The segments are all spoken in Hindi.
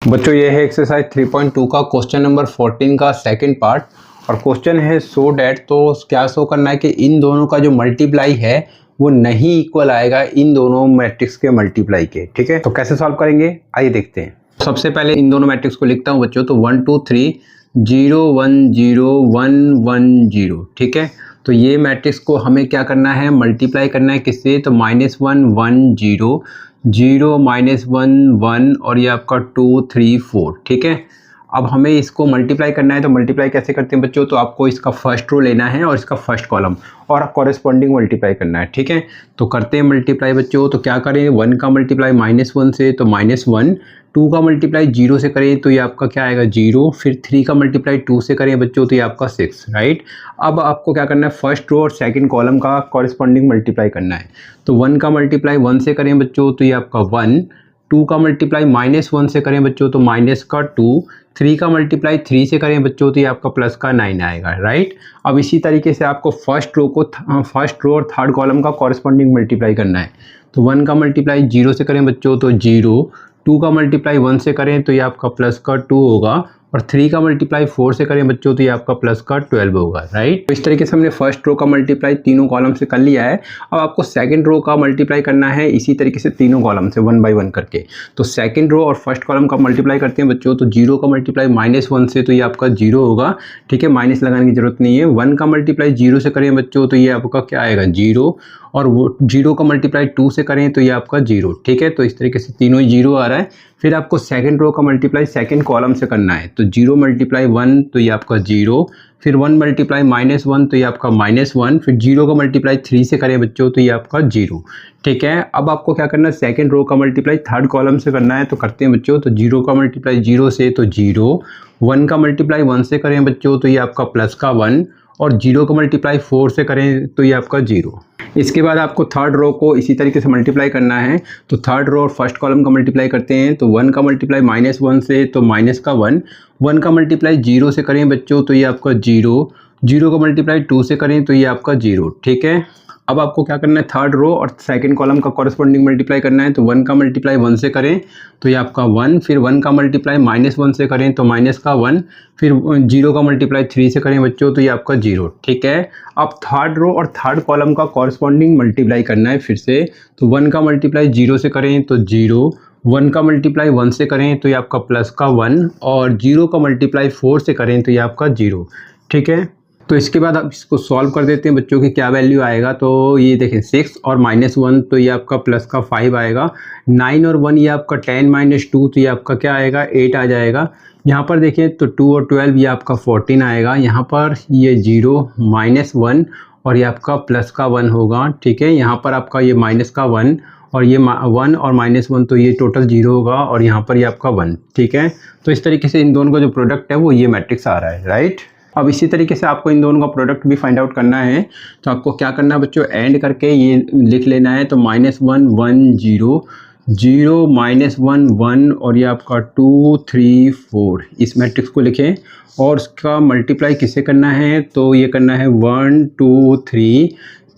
बच्चों ये है एक्सरसाइज 3.2 का क्वेश्चन नंबर 14 का सेकंड पार्ट। और क्वेश्चन है सो डैट, तो क्या शो करना है कि इन दोनों का जो मल्टीप्लाई है वो नहीं इक्वल आएगा इन दोनों मैट्रिक्स के मल्टीप्लाई के। ठीक है, तो कैसे सॉल्व करेंगे आइए देखते हैं। सबसे पहले इन दोनों मैट्रिक्स को लिखता हूँ बच्चों, तो 1 2 3 0 1 0 1 1 0। ठीक है, तो ये मैट्रिक्स को हमें क्या करना है, मल्टीप्लाई करना है किससे, तो -1 1 0 0 -1 1 और ये आपका 2 3 4। ठीक है, अब हमें इसको मल्टीप्लाई करना है, तो मल्टीप्लाई कैसे करते हैं बच्चों, तो आपको इसका फर्स्ट रो लेना है और इसका फर्स्ट कॉलम और कॉरेस्पॉन्डिंग मल्टीप्लाई करना है। ठीक है, तो करते हैं मल्टीप्लाई बच्चों। तो क्या करें, 1 का मल्टीप्लाई -1 से तो -1, 2 का मल्टीप्लाई 0 से करें तो ये आपका क्या आएगा 0, फिर 3 का मल्टीप्लाई 2 से करें बच्चों तो ये आपका 6। राइट, अब आपको क्या करना है, फर्स्ट रो और सेकंड कॉलम का कॉरेस्पॉन्डिंग मल्टीप्लाई करना है। तो 1 का मल्टीप्लाई 1 से करें बच्चों तो ये आपका 1, 2 का मल्टीप्लाई -1 से करें बच्चों तो -2, 3 का मल्टीप्लाई 3 से करें बच्चों तो ये आपका +9 आएगा। राइट, अब इसी तरीके से आपको फर्स्ट रो और थर्ड कॉलम का कॉरेस्पॉन्डिंग मल्टीप्लाई करना है। तो 1 का मल्टीप्लाई 0 से करें बच्चों तो 0, 2 का मल्टीप्लाई 1 से करें तो ये आपका +2 होगा, और 3 का मल्टीप्लाई 4 से करें बच्चों तो ये आपका +12 होगा। राइट, तो इस तरीके से हमने फर्स्ट रो का मल्टीप्लाई तीनों कॉलम से कर लिया है। अब आपको सेकंड रो का मल्टीप्लाई करना है इसी तरीके से तीनों कॉलम से 1 बाय 1 करके। तो सेकंड रो और फर्स्ट कॉलम का मल्टीप्लाई करते हैं बच्चों। तो 0 का मल्टीप्लाई -1 से तो ये आपका 0 होगा। ठीक है, माइनस लगाने की जरूरत नहीं है। 1 का मल्टीप्लाई 0 से करें बच्चों तो ये आपका क्या आएगा 0, और वो 0 का मल्टीप्लाई 2 से करें तो ये आपका 0। ठीक है, तो इस तरीके से तीनों ही 0 आ रहा है। फिर आपको सेकंड रो का मल्टीप्लाई सेकंड कॉलम से करना है। तो 0 मल्टीप्लाई 1 तो ये आपका 0, फिर 1 मल्टीप्लाई -1 तो ये आपका -1, फिर 0 का मल्टीप्लाई 3 से करें बच्चों तो ये आपका 0। ठीक है, अब आपको क्या करना है, सेकंड रो का मल्टीप्लाई थर्ड कॉलम से करना है। तो करते हैं बच्चों। तो 0 का मल्टीप्लाई 0 से तो 0, 1 का मल्टीप्लाई 1 से करें बच्चों तो ये आपका +1, और 0 का मल्टीप्लाई 4 से करें तो ये आपका 0। इसके बाद आपको थर्ड रो को इसी तरीके से मल्टीप्लाई करना है। तो थर्ड रो और फर्स्ट कॉलम का मल्टीप्लाई करते हैं। तो 1 का मल्टीप्लाई -1 से तो -1, 1 का मल्टीप्लाई 0 से करें बच्चों तो ये आपका 0, 0 का मल्टीप्लाई 2 से करें तो ये आपका 0। ठीक है, अब आपको क्या करना है, थर्ड रो और सेकंड कॉलम का कॉरेस्पॉन्डिंग मल्टीप्लाई करना है। तो 1 का मल्टीप्लाई 1 से करें तो ये आपका 1, फिर 1 का मल्टीप्लाई -1 से करें तो -1, फिर 0 का मल्टीप्लाई 3 से करें बच्चों तो ये आपका 0। ठीक है, अब थर्ड रो और थर्ड कॉलम का कॉरेस्पॉन्डिंग मल्टीप्लाई करना है फिर से। तो 1 का मल्टीप्लाई 0 से करें तो 0, 1 का मल्टीप्लाई 1 से करें तो ये आपका +1, और 0 का मल्टीप्लाई 4 से करें तो ये आपका 0। ठीक है, तो इसके बाद आप इसको सॉल्व कर देते हैं बच्चों की क्या वैल्यू आएगा। तो ये देखें 6 और -1 तो ये आपका +5 आएगा, 9 और 1 ये आपका 10 - 2 तो ये आपका क्या आएगा 8 आ जाएगा। यहाँ पर देखिए तो 2 और 12 ये आपका 14 आएगा। यहाँ पर ये 0 -1 और ये आपका +1 होगा। ठीक है, यहाँ पर आपका ये -1 और ये 1 और -1 तो ये टोटल 0 होगा, और यहाँ पर ये आपका 1। ठीक है, तो इस तरीके से इन दोनों का जो प्रोडक्ट है वो ये मैट्रिक्स आ रहा है। राइट, अब इसी तरीके से आपको इन दोनों का प्रोडक्ट भी फाइंड आउट करना है। तो आपको क्या करना है बच्चों, एंड करके ये लिख लेना है। तो -1 1 0 0 -1 1 और ये आपका 2 3 4 इस मैट्रिक्स को लिखें, और उसका मल्टीप्लाई किससे करना है, तो ये करना है 1 2 3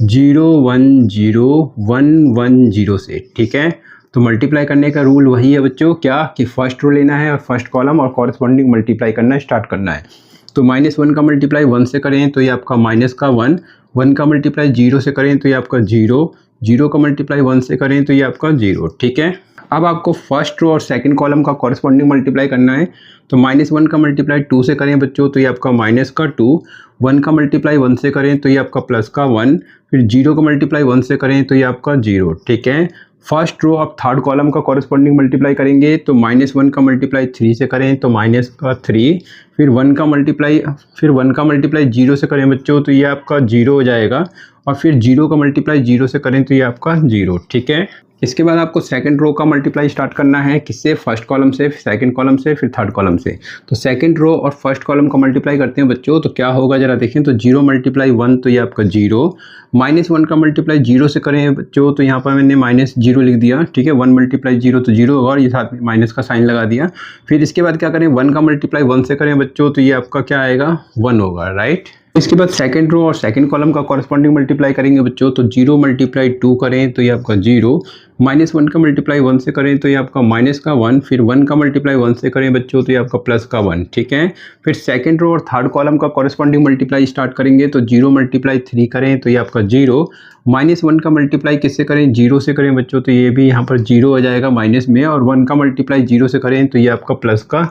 0 1 0 1 1 0 से। ठीक है, तो मल्टीप्लाई करने का रूल वही है बच्चों, क्या कि फर्स्ट रो लेना है और फर्स्ट कॉलम और कॉरेस्पॉन्डिंग मल्टीप्लाई करना स्टार्ट करना है। तो -1 का मल्टीप्लाई 1 से करें तो ये आपका -1, 1 का मल्टीप्लाई 0 से करें तो ये आपका 0, 0 का मल्टीप्लाई 1 से करें तो ये आपका 0। ठीक है, अब आपको फर्स्ट रो और सेकंड कॉलम का कॉरेस्पॉन्डिंग मल्टीप्लाई करना है। तो -1 का मल्टीप्लाई 2 से करें बच्चों तो ये आपका -2, 1 का मल्टीप्लाई 1 से करें तो ये आपका +1, फिर 0 का मल्टीप्लाई 1 से करें तो ये आपका 0। ठीक है, फर्स्ट रो अब थर्ड कॉलम का कॉरेस्पॉन्डिंग मल्टीप्लाई करेंगे। तो -1 का मल्टीप्लाई 3 से करें तो -3, फिर 1 का मल्टीप्लाई 0 से करें बच्चों तो ये आपका 0 हो जाएगा, और फिर 0 का मल्टीप्लाई 0 से करें तो ये आपका 0। ठीक है, इसके बाद आपको सेकंड रो का मल्टीप्लाई स्टार्ट करना है, किससे, फर्स्ट कॉलम से, सेकंड कॉलम से, फिर थर्ड कॉलम से। तो सेकंड रो और फर्स्ट कॉलम का मल्टीप्लाई करते हैं बच्चों। तो क्या होगा जरा देखें। तो 0 मल्टीप्लाई 1 तो ये आपका 0, -1 का मल्टीप्लाई 0 से करें बच्चों तो यहाँ पर मैंने -0 लिख दिया। ठीक है, 1 मल्टीप्लाई 0 तो 0 होगा, और ये साथ में माइनस का साइन लगा दिया। फिर इसके बाद क्या करें, 1 का मल्टीप्लाई 1 से करें बच्चों तो ये आपका क्या आएगा 1 होगा। राइट, इसके बाद सेकंड रो और सेकंड कॉलम का कॉरेस्पॉन्डिंग मल्टीप्लाई करेंगे बच्चों। तो 0 मल्टीप्लाई 2 करें तो ये आपका 0, -1 का मल्टीप्लाई 1 से करें तो ये आपका माइनस का 1, फिर 1 का मल्टीप्लाई 1 से करें बच्चों तो ये आपका प्लस का 1, ठीक है। फिर सेकंड रो और थर्ड कॉलम का कॉरेस्पॉन्डिंग मल्टीप्लाई स्टार्ट करेंगे तो 0 मल्टीप्लाई 3 करें तो ये आपका 0, -1 का मल्टीप्लाई किससे करें, 0 से करें बच्चों तो ये भी यहाँ पर 0 हो जाएगा माइनस में, और 1 का मल्टीप्लाई 0 से करें तो ये आपका प्लस का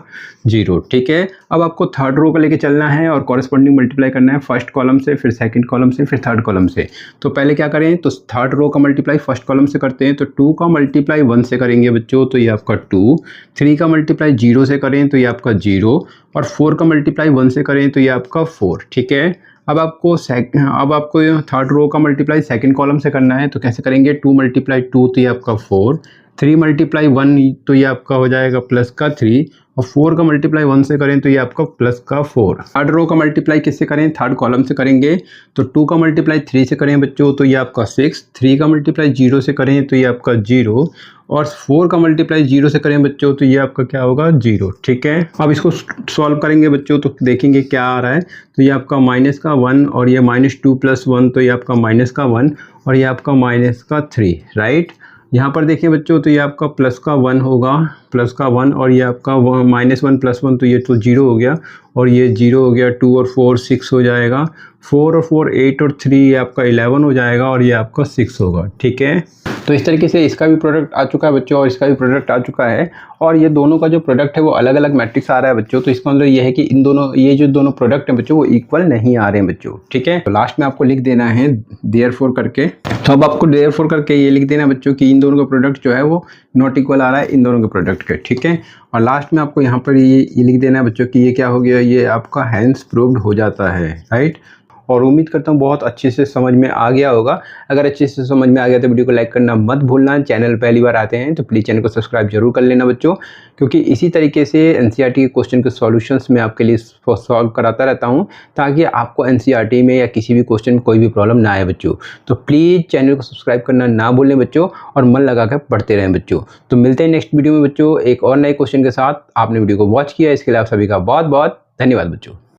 0, ठीक है। अब आपको थर्ड रो का लेके चलना है और कॉरेस्पॉन्डिंग मल्टीप्लाई करना है फर्स्ट कॉलम से, फिर सेकंड कॉलम से, फिर थर्ड कॉलम से। तो पहले क्या करें, तो थर्ड रो का मल्टीप्लाई फर्स्ट कॉलम से करते हैं तो 2 का मल्टीप्लाई 1 से करेंगे बच्चों तो ये आपका 2, 3 का मल्टीप्लाई 0 से करें तो ये आपका 0, और 4 का मल्टीप्लाई 1 से करें तो ये आपका 4, ठीक है। अब आपको थर्ड रो का मल्टीप्लाई सेकंड कॉलम से करना है तो कैसे करेंगे, 2 मल्टीप्लाई 2 तो ये आपका 4, 3 मल्टीप्लाई 1 तो ये आपका हो जाएगा प्लस का 3, और 4 का मल्टीप्लाई 1 से करें तो ये आपका प्लस का 4। थर्ड रो का मल्टीप्लाई किससे करें, थर्ड कॉलम से करेंगे तो 2 का मल्टीप्लाई 3 से करें बच्चों तो ये आपका 6, 3 का मल्टीप्लाई 0 से करें तो ये आपका 0, और 4 का मल्टीप्लाई 0 से करें बच्चों तो ये आपका क्या होगा, 0, ठीक है। अब इसको सॉल्व करेंगे बच्चों तो देखेंगे क्या आ रहा है, तो ये आपका माइनस का 1 और ये -2 + 1 तो ये आपका माइनस का 1 और ये आपका माइनस का 3, राइट। यहाँ पर देखिए बच्चों तो ये आपका प्लस का 1 होगा, प्लस का 1, और ये आपका -1 + 1 तो ये तो 0 हो गया, और ये 0 हो गया, 2 और 4 6 हो जाएगा, 4 और 4 8 और 3 ये आपका 11 हो जाएगा, और ये आपका 6 होगा, ठीक है। तो इस तरीके से इसका भी प्रोडक्ट आ चुका है बच्चों और इसका भी प्रोडक्ट आ चुका है, और ये दोनों का जो प्रोडक्ट है वो अलग अलग मैट्रिक्स आ रहा है बच्चों। तो इसका मतलब ये है कि इन दोनों ये जो दोनों प्रोडक्ट हैं बच्चों वो इक्वल नहीं आ रहे हैं बच्चों, ठीक है। तो लास्ट में आपको लिख देना है देयरफॉर करके, तो अब आपको देयरफॉर करके ये लिख देना है बच्चों कि इन दोनों का प्रोडक्ट जो है वो नॉट इक्वल आ रहा है इन दोनों के प्रोडक्ट के, ठीक है। और लास्ट में आपको यहाँ पर ये लिख देना है बच्चों कि ये क्या हो गया, ये आपका हैंस प्रूव्ड हो जाता है, राइट। और उम्मीद करता हूँ बहुत अच्छे से समझ में आ गया होगा। अगर अच्छे से समझ में आ गया तो वीडियो को लाइक करना मत भूलना। चैनल पहली बार आते हैं तो प्लीज़ चैनल को सब्सक्राइब जरूर कर लेना बच्चों, क्योंकि इसी तरीके से एनसीईआरटी के क्वेश्चन के सॉल्यूशंस मैं आपके लिए सॉल्व कराता रहता हूँ, ताकि आपको एनसीईआरटी में या किसी भी क्वेश्चन कोई भी प्रॉब्लम ना आए बच्चों। तो प्लीज़ चैनल को सब्सक्राइब करना ना भूलें बच्चों, और मन लगा कर पढ़ते रहें बच्चों। तो मिलते हैं नेक्स्ट वीडियो में बच्चों एक और नए क्वेश्चन के साथ। आपने वीडियो को वॉच किया इसके लिए आप सभी का बहुत बहुत धन्यवाद बच्चों।